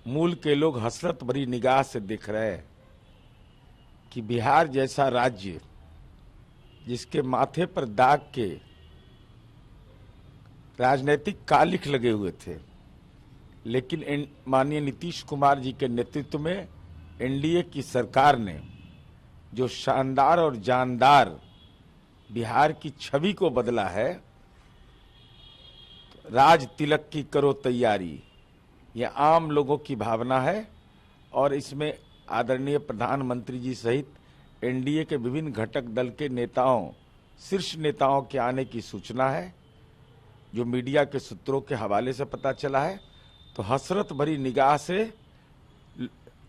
मूल के लोग हसरत भरी निगाह से देख रहे हैं कि बिहार जैसा राज्य जिसके माथे पर दाग के राजनीतिक कालिख लगे हुए थे, लेकिन माननीय नीतीश कुमार जी के नेतृत्व में एनडीए की सरकार ने जो शानदार और जानदार बिहार की छवि को बदला है, राज तिलक की करो तैयारी, यह आम लोगों की भावना है। और इसमें आदरणीय प्रधानमंत्री जी सहित एनडीए के विभिन्न घटक दल के नेताओं, शीर्ष नेताओं के आने की सूचना है, जो मीडिया के सूत्रों के हवाले से पता चला है। तो हसरत भरी निगाह से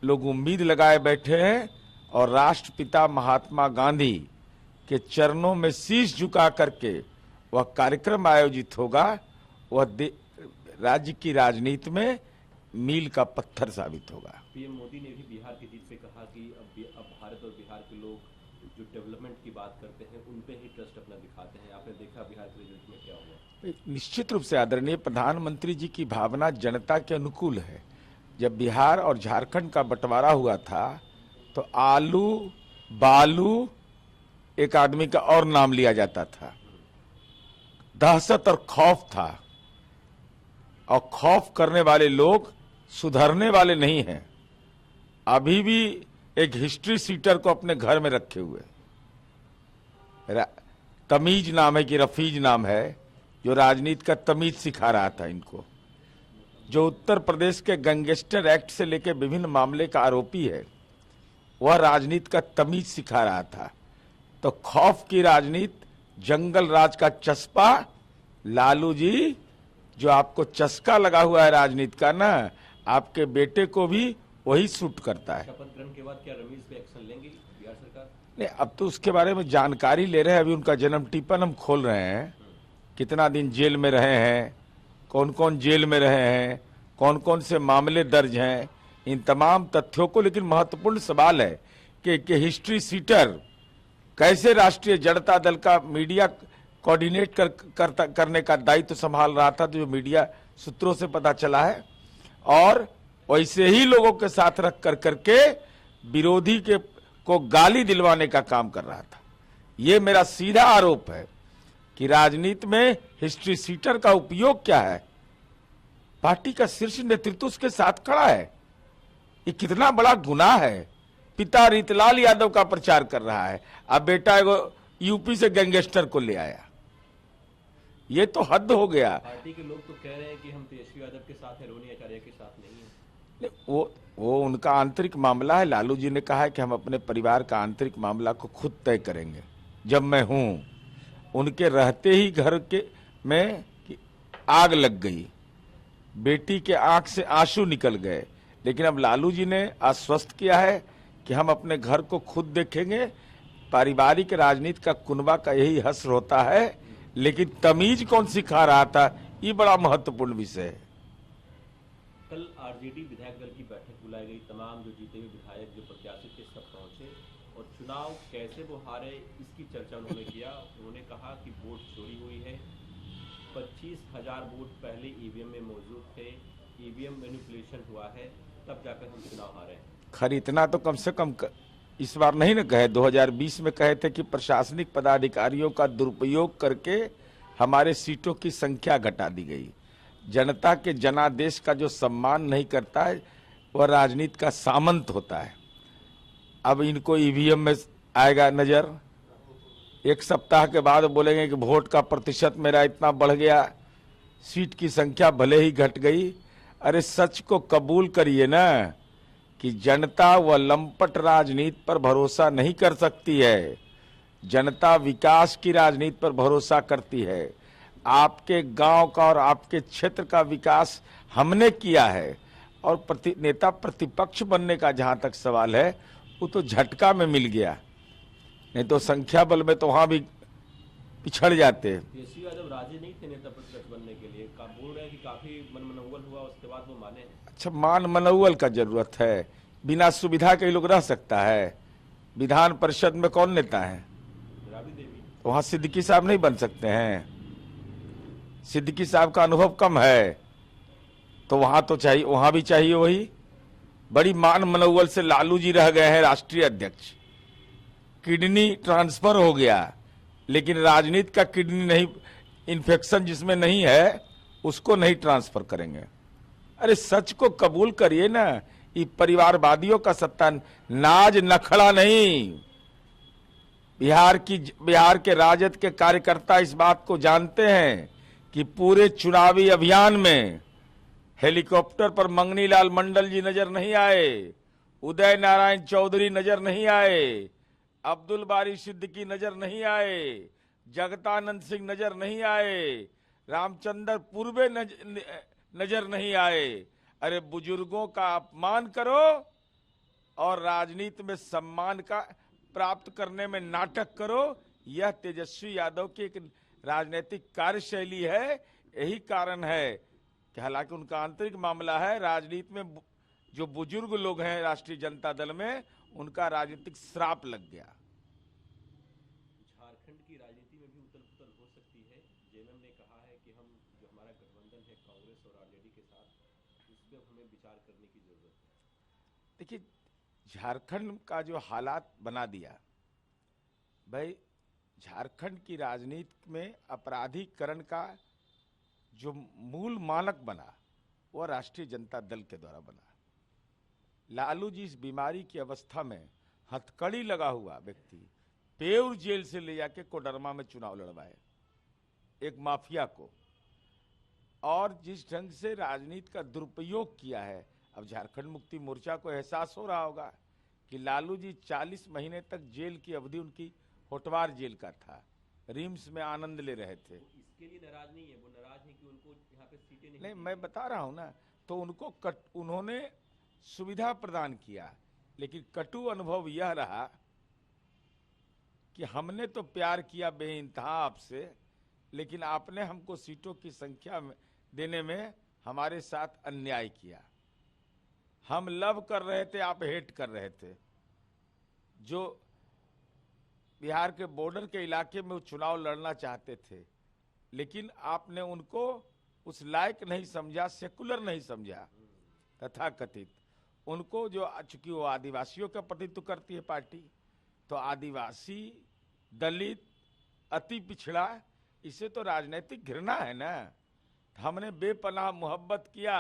लोग उम्मीद लगाए बैठे हैं और राष्ट्रपिता महात्मा गांधी के चरणों में शीश झुका करके वह कार्यक्रम आयोजित होगा। वह राज्य की राजनीति में मील का पत्थर साबित होगा। पीएम मोदी ने भी बिहार की जीत पे कहा कि अब भारत और बिहार के लोग जो डेवलपमेंट की बात करते हैं उन पे ही ट्रस्ट अपना दिखाते हैं। आपने देखा बिहार के रिजल्ट में क्या हुआ। निश्चित रूप से आदरणीय प्रधानमंत्री जी की भावना जनता के अनुकूल है। जब बिहार और झारखंड का बंटवारा हुआ था तो आलू बालू एक आदमी का और नाम लिया जाता था। दहशत और खौफ था, और खौफ करने वाले लोग सुधरने वाले नहीं हैं। अभी भी एक हिस्ट्री सीटर को अपने घर में रखे हुए, तमीज नाम है कि रफीज नाम है, जो राजनीति का तमीज सिखा रहा था इनको, जो उत्तर प्रदेश के गैंगस्टर एक्ट से लेकर विभिन्न मामले का आरोपी है, वह राजनीति का तमीज सिखा रहा था। तो खौफ की राजनीति, जंगल राज का चस्पा, लालू जी जो आपको चस्का लगा हुआ है राजनीति का ना, आपके बेटे को भी वही सूट करता है। शपथ ग्रहण के बाद क्या रमीज पे एक्शन लेंगी बिहार सरकार? नहीं, अब तो उसके बारे में जानकारी ले रहे हैं। अभी उनका जन्म टिप्पण हम खोल रहे हैं, कितना दिन जेल में रहे हैं, कौन कौन जेल में रहे हैं, कौन कौन से मामले दर्ज हैं, इन तमाम तथ्यों को। लेकिन महत्वपूर्ण सवाल है कि हिस्ट्री सीटर कैसे राष्ट्रीय जनता दल का मीडिया कोऑर्डिनेट करने का दायित्व संभाल रहा था, जो मीडिया सूत्रों से पता चला है, और वैसे ही लोगों के साथ रख करके विरोधी के को गाली दिलवाने का काम कर रहा था। ये मेरा सीधा आरोप है कि राजनीति में हिस्ट्री सीटर का उपयोग क्या है। पार्टी का शीर्ष नेतृत्व उसके साथ खड़ा है। ये कितना बड़ा गुनाह है। पिता रीतलाल यादव का प्रचार कर रहा है, अब बेटा यूपी से गैंगस्टर को ले आया। ये तो हद हो गया। पार्टी के लोग तो कह रहे हैं कि हम तेजस्वी यादव के साथ हैं, रोनी आचार्य के साथ नहीं है। वो उनका आंतरिक मामला है। लालू जी ने कहा है कि हम अपने परिवार का आंतरिक मामला को खुद तय करेंगे। जब मैं हूं, उनके रहते ही घर के में आग लग गई, बेटी के आंख से आंसू निकल गए, लेकिन अब लालू जी ने आश्वस्त किया है कि हम अपने घर को खुद देखेंगे। पारिवारिक राजनीति का कुनबा का यही हश्र होता है, लेकिन तमीज कौन सिखा रहा था, ये बड़ा महत्वपूर्ण विषय है। कल आरजेडी विधायक दल की बैठक बुलाई गई। तमाम जो जीते हुए विधायक जो प्रत्याशी थे सब पहुंचे और चुनाव कैसे वो हारे इसकी चर्चा उन्होंने किया। उन्होंने कहा कि वोट चोरी हुई है, 25,000 वोट पहले ईवीएम में मौजूद थे, ईवीएम मैनिपुलेशन हुआ है, तब जाकर हम चुनाव हारे। खैर इतना तो कम से कम इस बार नहीं न कहे। 2020 में कहे थे कि प्रशासनिक पदाधिकारियों का दुरुपयोग करके हमारे सीटों की संख्या घटा दी गई। जनता के जनादेश का जो सम्मान नहीं करता है वह राजनीति का सामंत होता है। अब इनको ईवीएम में आएगा नजर, एक सप्ताह के बाद बोलेंगे कि वोट का प्रतिशत मेरा इतना बढ़ गया, सीट की संख्या भले ही घट गई। अरे सच को कबूल करिए ना कि जनता व लंपट राजनीति पर भरोसा नहीं कर सकती है। जनता विकास की राजनीति पर भरोसा करती है। आपके गांव का और आपके क्षेत्र का विकास हमने किया है। और नेता प्रतिपक्ष बनने का जहां तक सवाल है, वो तो झटका में मिल गया, नहीं तो संख्या बल में तो वहां भी पिछड़ जाते। तेजस्वी यादव राजी नहीं थे नेता प्रतिपक्ष बनने के लिए, बोल रहे हैं कि काफी मनमनौवल हुआ, उसके बाद वो माने। अच्छा, मान मनौवल का जरूरत है। बिना सुविधा के लोग रह सकता है। विधान परिषद में कौन नेता है? तो वहां सिद्दीकी साहब नहीं बन सकते हैं। सिद्दीकी साहब का अनुभव कम है, तो वहां तो चाहिए, वहां भी चाहिए वही। बड़ी मान मनोबल से लालू जी रह गए हैं राष्ट्रीय अध्यक्ष, किडनी ट्रांसफर हो गया, लेकिन राजनीति का किडनी नहीं, इन्फेक्शन जिसमें नहीं है उसको नहीं ट्रांसफर करेंगे। अरे सच को कबूल करिए ना, ये परिवारवादियों का सत्ता, नाज नखड़ा नहीं। बिहार के राजद के कार्यकर्ता इस बात को जानते हैं कि पूरे चुनावी अभियान में हेलीकॉप्टर पर मंगनी लाल मंडल जी नजर नहीं आए, उदय नारायण चौधरी नजर नहीं आए, अब्दुल बारी सिद्दीकी नजर नहीं आए, जगतानंद सिंह नजर नहीं आए, रामचंद्र पूर्वे नजर नहीं आए। अरे बुजुर्गों का अपमान करो और राजनीति में सम्मान का प्राप्त करने में नाटक करो, यह तेजस्वी यादव की एक राजनीतिक कार्यशैली है। यही कारण है कि हालांकि उनका आंतरिक मामला है, राजनीति में जो बुजुर्ग लोग हैं राष्ट्रीय जनता दल में, उनका राजनीतिक श्राप लग गया। झारखंड की राजनीति में भी उथल पुथल हो सकती है। जेएमएम ने कहा है कि हम जो हमारा गठबंधन है कांग्रेस और आरजेडी के साथ, उस पर हमें विचार करने की जरूरत है। देखिए, झारखंड का जो हालात बना दिया भाई, झारखंड की राजनीति में अपराधीकरण का जो मूल मानक बना वह राष्ट्रीय जनता दल के द्वारा बना। लालू जी इस बीमारी की अवस्था में हथकड़ी लगा हुआ व्यक्ति पेऊर जेल से ले जाके कोडरमा में चुनाव लड़वाए एक माफिया को, और जिस ढंग से राजनीति का दुरुपयोग किया है, अब झारखंड मुक्ति मोर्चा को एहसास हो रहा होगा कि लालू जी 40 महीने तक जेल की अवधि उनकी होटवार जेल का था, रिम्स में आनंद ले रहे थे। इसके लिए नाराज नहीं है, वो नाराज है कि उनको यहाँ पे सीटें नहीं, मैं बता रहा हूं ना, तो उनको उन्होंने सुविधा प्रदान किया, लेकिन कटु अनुभव यह रहा कि हमने तो प्यार किया बेइंतहा आपसे, लेकिन आपने हमको सीटों की संख्या देने में हमारे साथ अन्याय किया। हम लव कर रहे थे, आप हेट कर रहे थे। जो बिहार के बॉर्डर के इलाके में वो चुनाव लड़ना चाहते थे, लेकिन आपने उनको उस लायक नहीं समझा, सेकुलर नहीं समझा, तथा कथित उनको, जो चूंकि वो आदिवासियों का प्रतिनिधित्व करती है पार्टी, तो आदिवासी, दलित, अति पिछड़ा, इसे तो राजनीतिक घृणा है ना। हमने बेपनाह मोहब्बत किया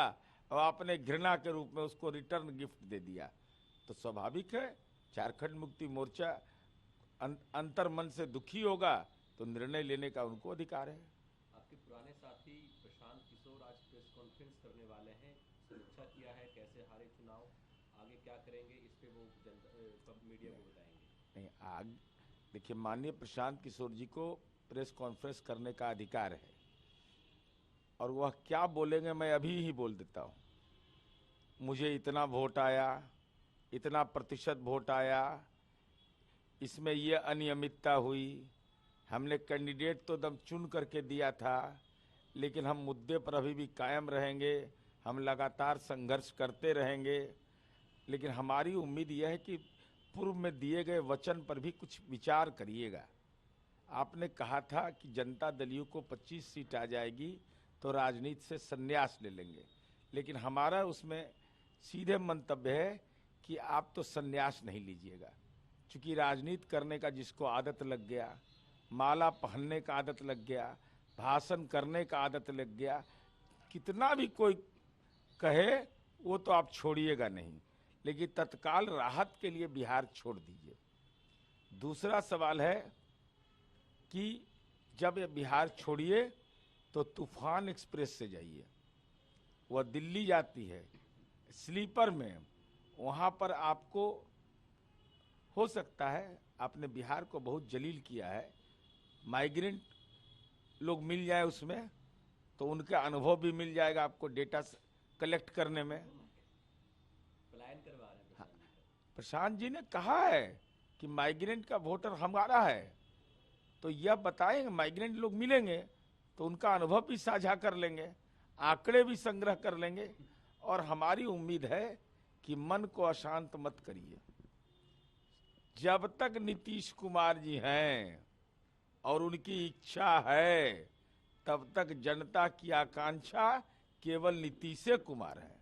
और आपने घृणा के रूप में उसको रिटर्न गिफ्ट दे दिया, तो स्वाभाविक है झारखंड मुक्ति मोर्चा अंतर मन से दुखी होगा, तो निर्णय लेने का उनको अधिकार है। आपके पुराने साथी प्रशांत किशोर आज प्रेस कॉन्फ्रेंस करने वाले हैं, समीक्षा किया है कैसे हारे चुनाव, आगे क्या करेंगे, इस पे वो मीडिया को बताएंगे। नहीं, आगे देखिए, माननीय प्रशांत किशोर जी को प्रेस कॉन्फ्रेंस करने का अधिकार है, और वह क्या बोलेंगे मैं अभी ही बोल देता हूँ। मुझे इतना वोट आया, इतना प्रतिशत वोट आया, इसमें ये अनियमितता हुई, हमने कैंडिडेट तो दम चुन करके दिया था, लेकिन हम मुद्दे पर अभी भी कायम रहेंगे, हम लगातार संघर्ष करते रहेंगे। लेकिन हमारी उम्मीद यह है कि पूर्व में दिए गए वचन पर भी कुछ विचार करिएगा। आपने कहा था कि जनता दलियों को 25 सीट आ जाएगी तो राजनीति से संन्यास ले लेंगे, लेकिन हमारा उसमें सीधे मंतव्य है कि आप तो संन्यास नहीं लीजिएगा, क्योंकि राजनीति करने का जिसको आदत लग गया, माला पहनने का आदत लग गया, भाषण करने का आदत लग गया, कितना भी कोई कहे वो तो आप छोड़िएगा नहीं, लेकिन तत्काल राहत के लिए बिहार छोड़ दीजिए। दूसरा सवाल है कि जब ये बिहार छोड़िए तो तूफान एक्सप्रेस से जाइए, वह दिल्ली जाती है स्लीपर में, वहाँ पर आपको हो सकता है, आपने बिहार को बहुत जलील किया है, माइग्रेंट लोग मिल जाए उसमें, तो उनका अनुभव भी मिल जाएगा आपको डेटा कलेक्ट करने में। पलायन करवा रहे हैं। हाँ, प्रशांत जी ने कहा है कि माइग्रेंट का वोटर हमारा है, तो यह बताएंगे, माइग्रेंट लोग मिलेंगे तो उनका अनुभव भी साझा कर लेंगे, आंकड़े भी संग्रह कर लेंगे, और हमारी उम्मीद है कि मन को अशांत मत करिए। जब तक नीतीश कुमार जी हैं और उनकी इच्छा है, तब तक जनता की आकांक्षा केवल नीतीश कुमार है।